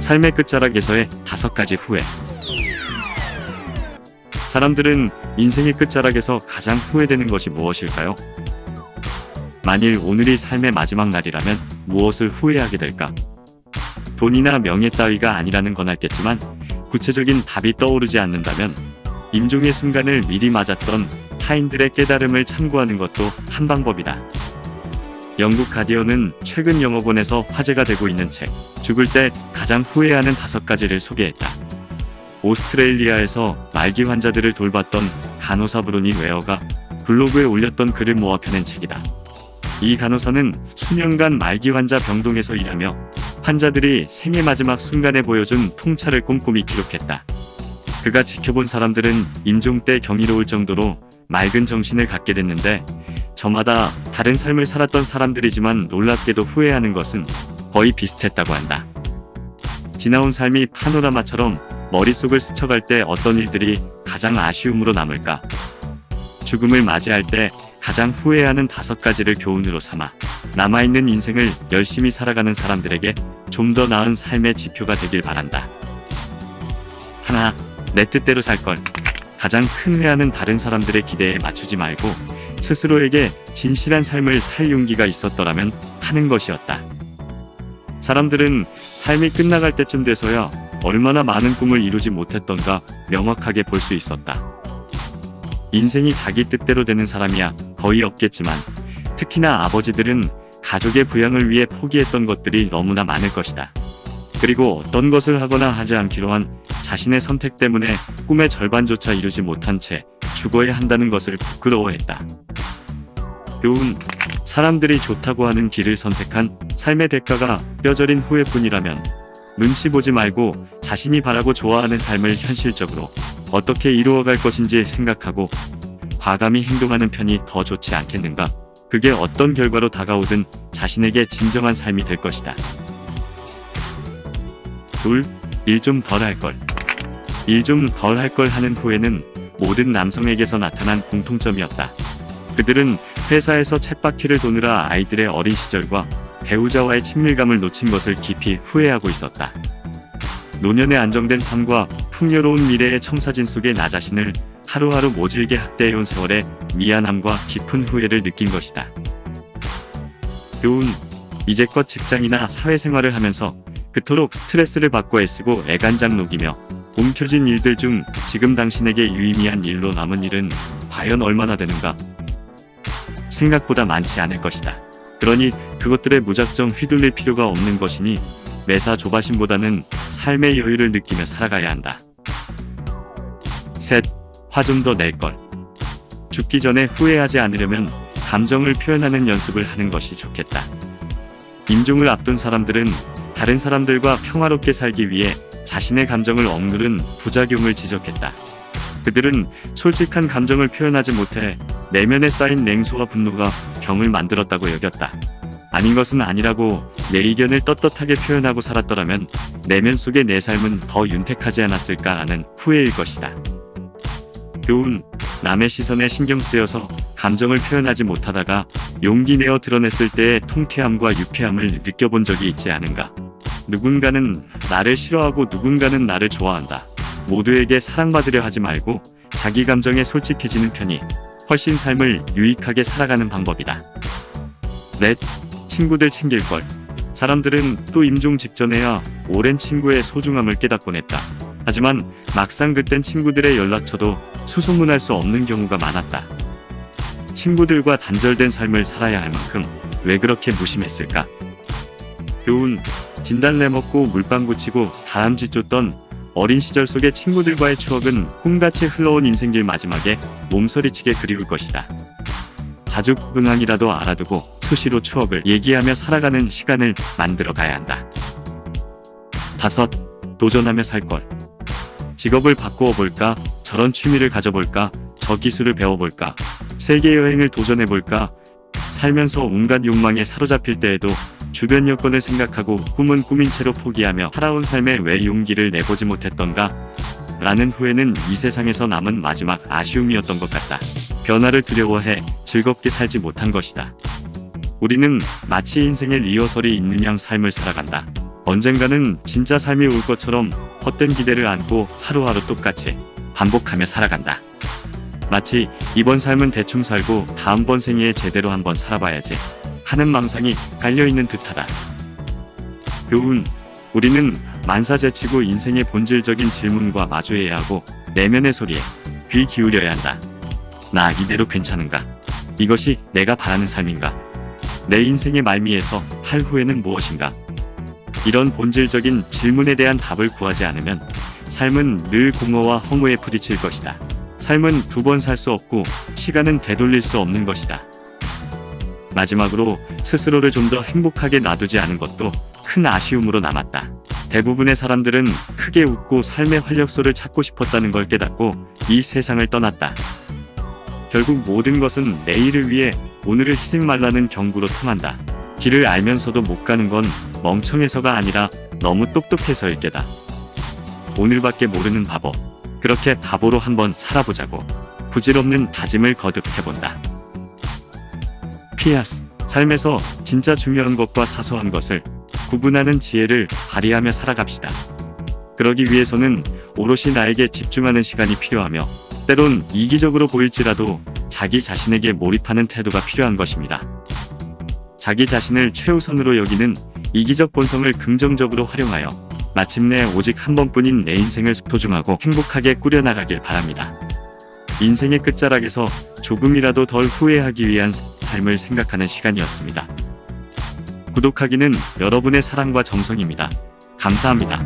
삶의 끝자락에서의 5가지 후회. 사람들은 인생의 끝자락에서 가장 후회되는 것이 무엇일까요? 만일 오늘이 삶의 마지막 날이라면 무엇을 후회하게 될까? 돈이나 명예 따위가 아니라는 건 알겠지만 구체적인 답이 떠오르지 않는다면 임종의 순간을 미리 맞았던 타인들의 깨달음을 참고하는 것도 한 방법이다. 영국 가디언은 최근 영어본에서 화제가 되고 있는 책 죽을 때 가장 후회하는 5가지를 소개했다. 오스트레일리아에서 말기 환자들을 돌봤던 간호사 브루니 웨어가 블로그에 올렸던 글을 모아 펴낸 책이다. 이 간호사는 수년간 말기 환자 병동에서 일하며 환자들이 생의 마지막 순간에 보여준 통찰을 꼼꼼히 기록했다. 그가 지켜본 사람들은 임종 때 경이로울 정도로 맑은 정신을 갖게 됐는데 저마다 다른 삶을 살았던 사람들이지만 놀랍게도 후회하는 것은 거의 비슷했다고 한다. 지나온 삶이 파노라마처럼 머릿속을 스쳐갈 때 어떤 일들이 가장 아쉬움으로 남을까? 죽음을 맞이할 때 가장 후회하는 5가지를 교훈으로 삼아 남아있는 인생을 열심히 살아가는 사람들에게 좀 더 나은 삶의 지표가 되길 바란다. 하나, 내 뜻대로 살걸. 가장 큰 회한은 다른 사람들의 기대에 맞추지 말고 스스로에게 진실한 삶을 살 용기가 있었더라면 하는 것이었다. 사람들은 삶이 끝나갈 때쯤 돼서야 얼마나 많은 꿈을 이루지 못했던가 명확하게 볼 수 있었다. 인생이 자기 뜻대로 되는 사람이야 거의 없겠지만 특히나 아버지들은 가족의 부양을 위해 포기했던 것들이 너무나 많을 것이다. 그리고 어떤 것을 하거나 하지 않기로 한 자신의 선택 때문에 꿈의 절반조차 이루지 못한 채 죽어야 한다는 것을 부끄러워했다. 교훈, 사람들이 좋다고 하는 길을 선택한 삶의 대가가 뼈저린 후회뿐이라면 눈치 보지 말고 자신이 바라고 좋아하는 삶을 현실적으로 어떻게 이루어갈 것인지 생각하고 과감히 행동하는 편이 더 좋지 않겠는가? 그게 어떤 결과로 다가오든 자신에게 진정한 삶이 될 것이다. 둘, 일 좀 덜 할걸. 일 좀 덜 할걸 하는 후회는 모든 남성에게서 나타난 공통점이었다. 그들은 회사에서 쳇바퀴를 도느라 아이들의 어린 시절과 배우자와의 친밀감을 놓친 것을 깊이 후회하고 있었다. 노년의 안정된 삶과 풍요로운 미래의 청사진 속에 나 자신을 하루하루 모질게 학대해온 세월의 미안함과 깊은 후회를 느낀 것이다. 교훈, 이제껏 직장이나 사회생활을 하면서 그토록 스트레스를 받고 애쓰고 애간장 녹이며 움켜쥔 일들 중 지금 당신에게 유의미한 일로 남은 일은 과연 얼마나 되는가? 생각보다 많지 않을 것이다. 그러니 그것들에 무작정 휘둘릴 필요가 없는 것이니 매사 조바심보다는 삶의 여유를 느끼며 살아가야 한다. 셋, 화 좀 더 낼걸. 죽기 전에 후회하지 않으려면 감정을 표현하는 연습을 하는 것이 좋겠다. 임종을 앞둔 사람들은 다른 사람들과 평화롭게 살기 위해 자신의 감정을 억누른 부작용을 지적했다. 그들은 솔직한 감정을 표현하지 못해 내면에 쌓인 냉소와 분노가 병을 만들었다고 여겼다. 아닌 것은 아니라고 내 의견을 떳떳하게 표현하고 살았더라면 내면 속의 내 삶은 더 윤택하지 않았을까라는 후회일 것이다. 교훈, 남의 시선에 신경 쓰여서 감정을 표현하지 못하다가 용기 내어 드러냈을 때의 통쾌함과 유쾌함을 느껴본 적이 있지 않은가? 누군가는 나를 싫어하고 누군가는 나를 좋아한다. 모두에게 사랑받으려 하지 말고 자기 감정에 솔직해지는 편이 훨씬 삶을 유익하게 살아가는 방법이다. 넷, 친구들 챙길걸. 사람들은 또 임종 직전에야 오랜 친구의 소중함을 깨닫곤 했다. 하지만 막상 그땐 친구들의 연락처도 수소문할 수 없는 경우가 많았다. 친구들과 단절된 삶을 살아야 할 만큼 왜 그렇게 무심했을까? 교훈, 진달래 먹고 물방구 치고 다람쥐 쫓던 어린 시절 속의 친구들과의 추억은 꿈같이 흘러온 인생길 마지막에 몸서리치게 그리울 것이다. 자주국응항이라도 알아두고 수시로 추억을 얘기하며 살아가는 시간을 만들어 가야 한다. 다섯, 도전하며 살걸. 직업을 바꾸어 볼까? 저런 취미를 가져볼까? 저 기술을 배워볼까? 세계 여행을 도전해볼까? 살면서 온갖 욕망에 사로잡힐 때에도 주변 여건을 생각하고 꿈은 꿈인 채로 포기하며 살아온 삶에 왜 용기를 내보지 못했던가? 라는 후회는 이 세상에서 남은 마지막 아쉬움이었던 것 같다. 변화를 두려워해 즐겁게 살지 못한 것이다. 우리는 마치 인생의 리허설이 있는 양 삶을 살아간다. 언젠가는 진짜 삶이 올 것처럼 헛된 기대를 안고 하루하루 똑같이 반복하며 살아간다. 마치 이번 삶은 대충 살고 다음번 생에 제대로 한번 살아봐야지 하는 망상이 깔려있는 듯하다. 교훈, 우리는 만사제치고 인생의 본질적인 질문과 마주해야 하고 내면의 소리에 귀 기울여야 한다. 나 이대로 괜찮은가? 이것이 내가 바라는 삶인가? 내 인생의 말미에서 할 후회는 무엇인가? 이런 본질적인 질문에 대한 답을 구하지 않으면 삶은 늘 공허와 허무에 부딪힐 것이다. 삶은 두 번 살 수 없고 시간은 되돌릴 수 없는 것이다. 마지막으로 스스로를 좀 더 행복하게 놔두지 않은 것도 큰 아쉬움으로 남았다. 대부분의 사람들은 크게 웃고 삶의 활력소를 찾고 싶었다는 걸 깨닫고 이 세상을 떠났다. 결국 모든 것은 내일을 위해 오늘을 희생말라는 경구로 통한다. 길을 알면서도 못 가는 건 멍청해서가 아니라 너무 똑똑해서일 게다. 오늘밖에 모르는 바보. 그렇게 바보로 한번 살아보자고 부질없는 다짐을 거듭해본다. PS. 삶에서 진짜 중요한 것과 사소한 것을 구분하는 지혜를 발휘하며 살아갑시다. 그러기 위해서는 오롯이 나에게 집중하는 시간이 필요하며 때론 이기적으로 보일지라도 자기 자신에게 몰입하는 태도가 필요한 것입니다. 자기 자신을 최우선으로 여기는 이기적 본성을 긍정적으로 활용하여 마침내 오직 한 번뿐인 내 인생을 소중하고 행복하게 꾸려나가길 바랍니다. 인생의 끝자락에서 조금이라도 덜 후회하기 위한 삶을 생각하는 시간이었습니다. 구독하기는 여러분의 사랑과 정성입니다. 감사합니다.